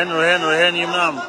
Rehan Imam.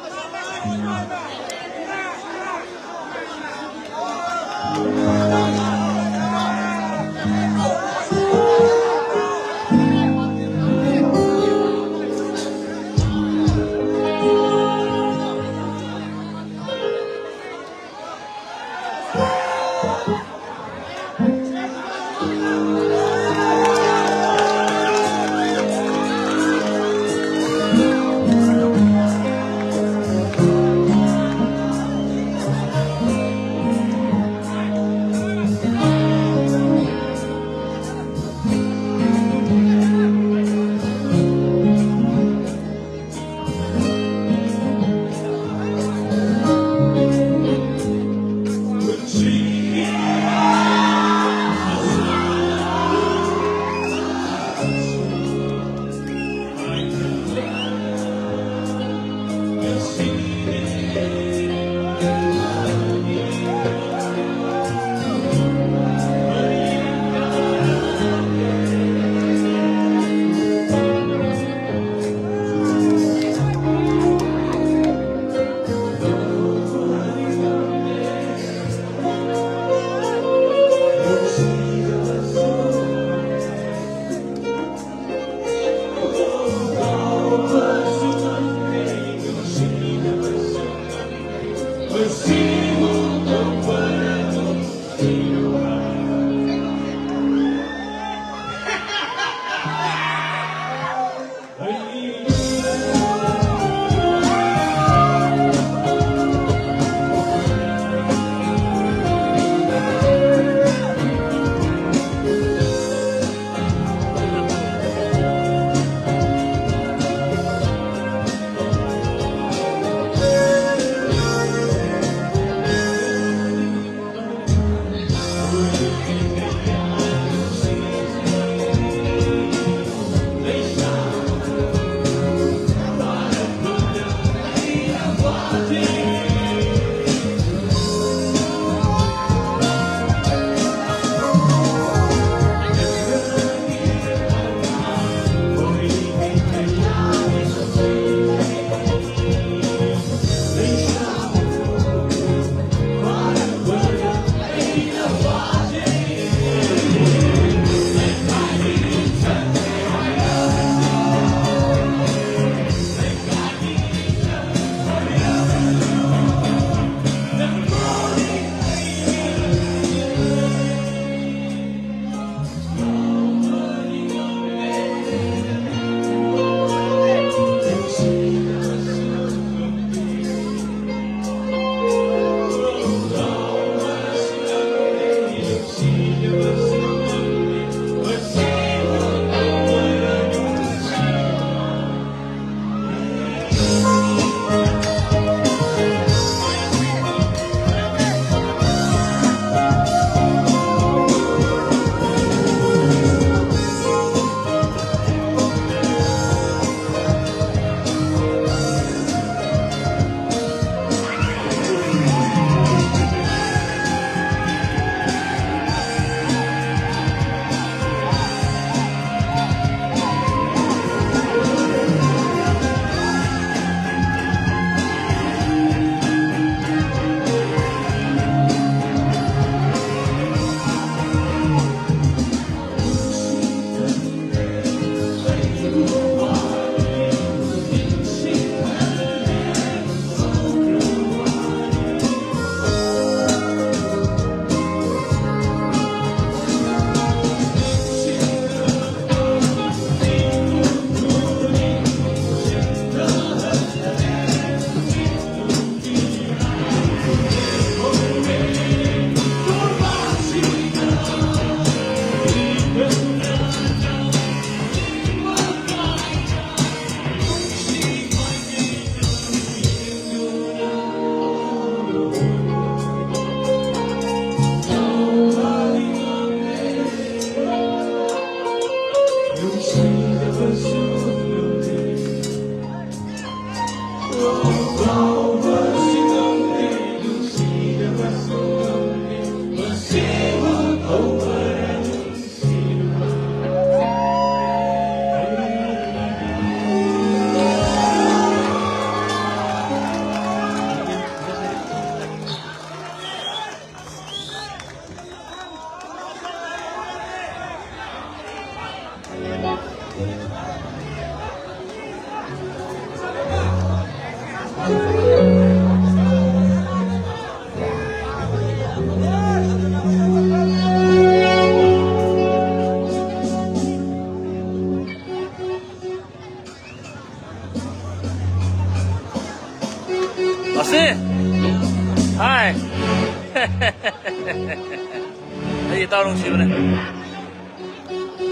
Ay, tao nung siyo na.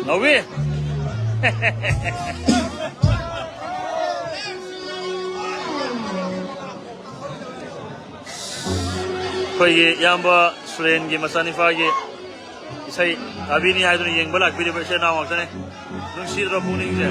Nawi! Koy yamba Sren gi masani fagi isai abini hai dun yeng balak bidi bersih na wak tane nung sidro puning je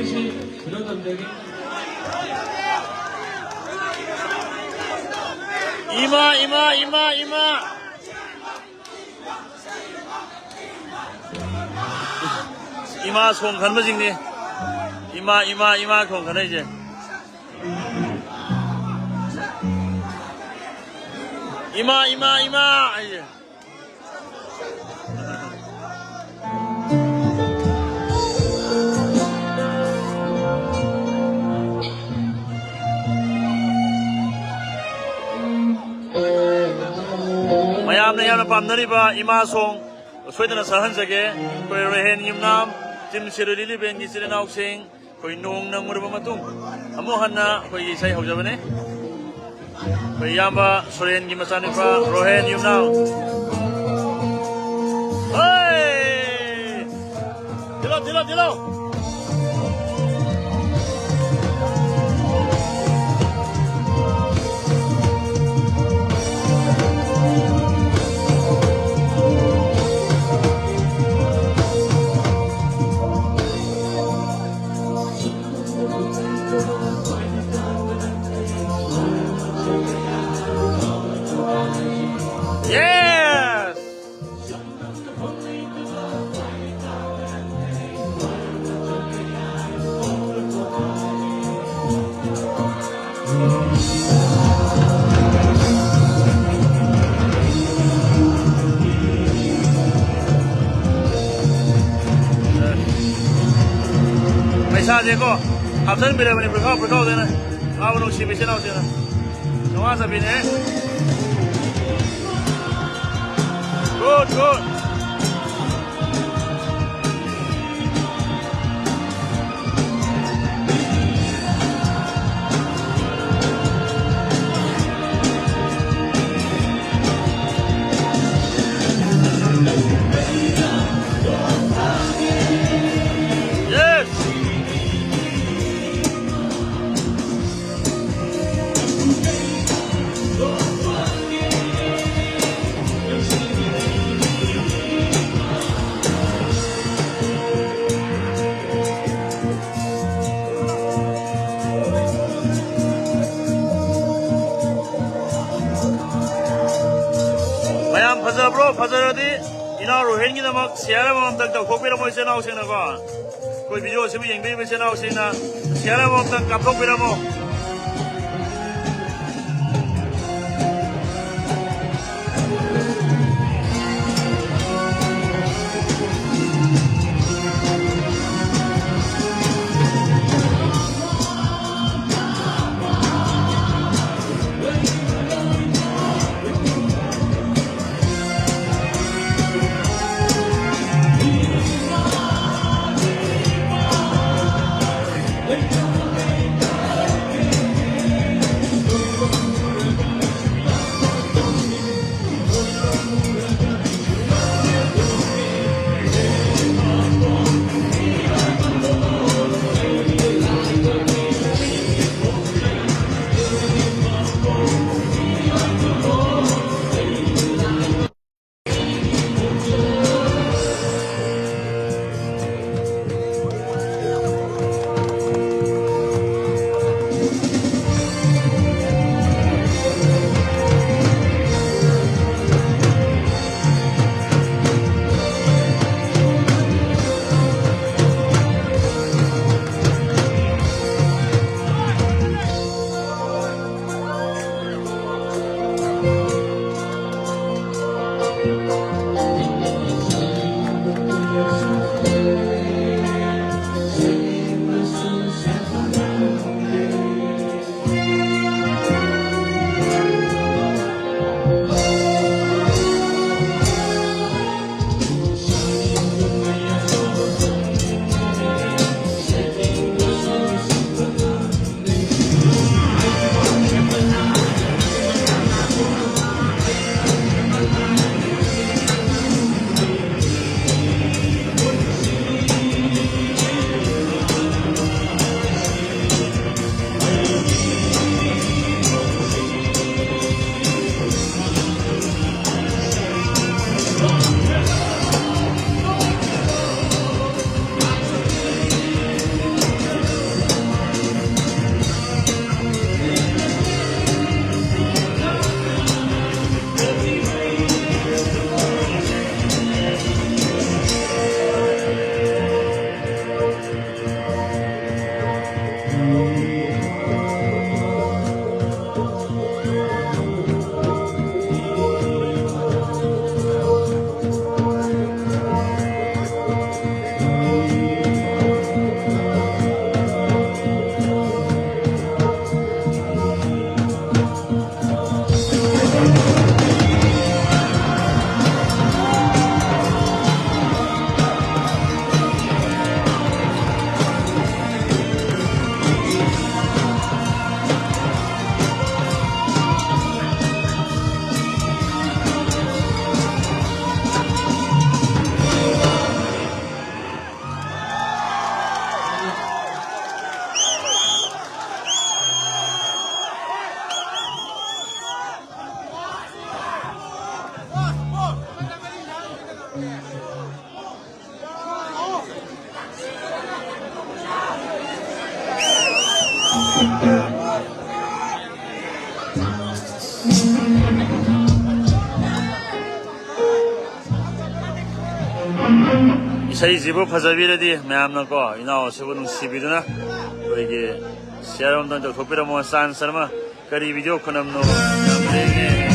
혹시 그런 남자에게 이마 이마 이마 이마 이마 송 간거 징니 이마 이마 이마 송 간다 이제 이마 이마 이마 이제 mayam na yam na pam nari ba ima song soy na sahan sage koi rehen yum nam tim siru lili ben gi sirin auk sing koi nong na mur ba matung amo hanna koi sai hau jabane koi yamba soren gi masani ba rohen yum nam hey dilo Yes! Mày sao vậy cô? Học sinh bây giờ mình phải khóc thế này. Ao nó chỉ bị thế nào thế này? Nó ăn sao bị thế? Good, good. Yes. mayam bro phazaradi ina rohen gi namak siara mam tak ta khopira moi se naw sena ko koi video se bi yengbe be se naw sena siara mam tak kapok pira mo 이사이집을 파자비레디 매암나고 이나오 세븐 시비드나 우리게 시아롬단도 도피라모 산사르마 까리 비디오 코남노 남레게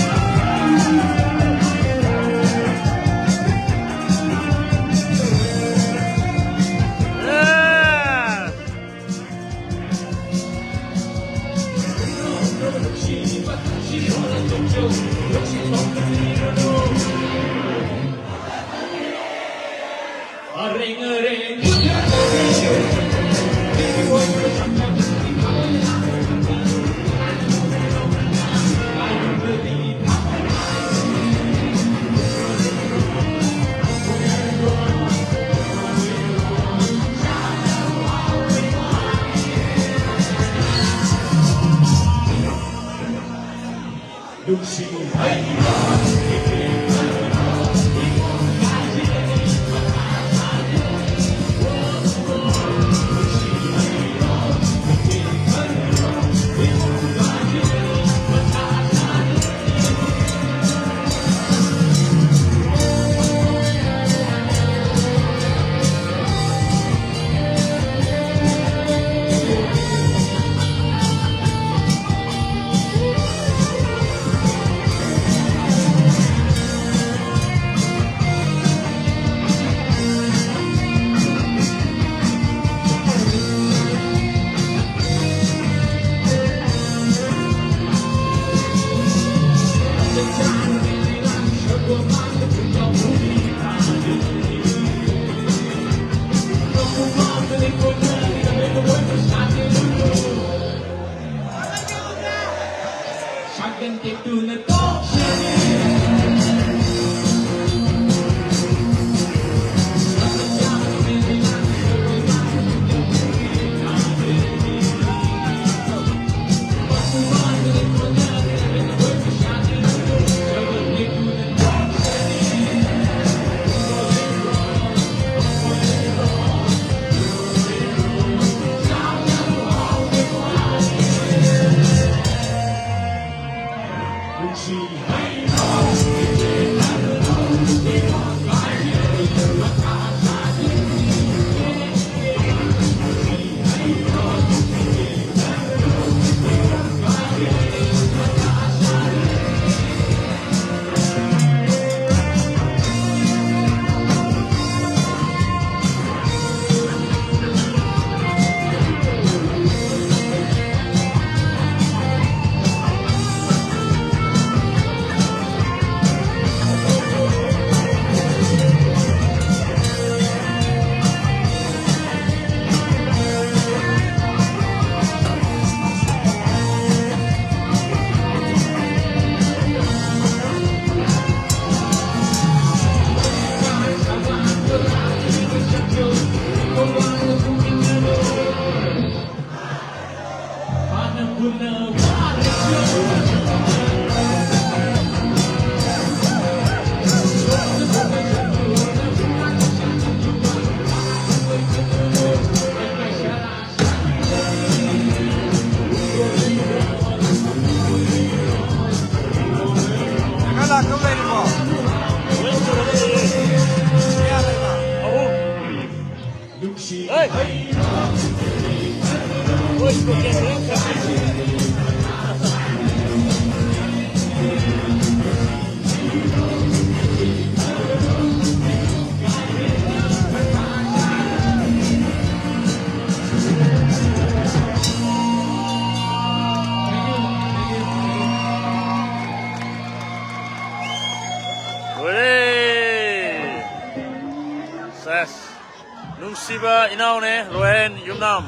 Nungsiba inaune Rohen Yumnam.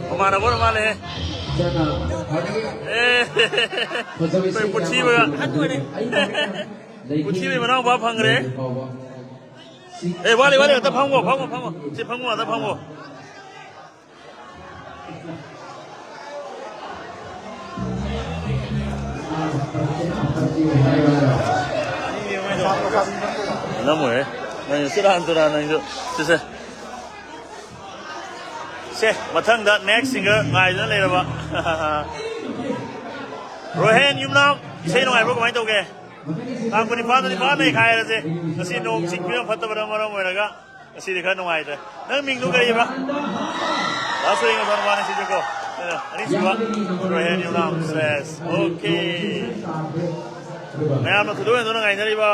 Kemana pun malah. Putih juga. Putih mana apa pangre? Balik kita panggo. Si panggo ada panggo. Namu Nanya sudah hanturan itu, เช่มาทั้งดัด next singer ง่ายนั่นเลยนะวะ โรเฮนยุ่มน้ำใช่น้องไอ้พวกมันตัวแกตามคนที่ฟ้าไม่ขายแล้วสิก็สิน้องสิ่งที่มันพัฒนามาแล้วมั้ยล่ะก็สิเด็กน้องไอ้เด้นั่งมิงดูกันยังปะลาสุดยังตอนวันนี้สิเด็กก็อันนี้สิวะโรเฮนยุ่มน้ำ says okay ไม่เอามาทุกคนตัวน้องไอ้นั่นเลยปะ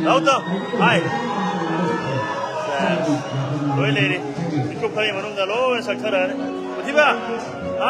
เราต้องไปโอ้ยเลยดิมิคุพารีมันนุ่งดาโลสักเท่าไหร่ปฏิบัติไป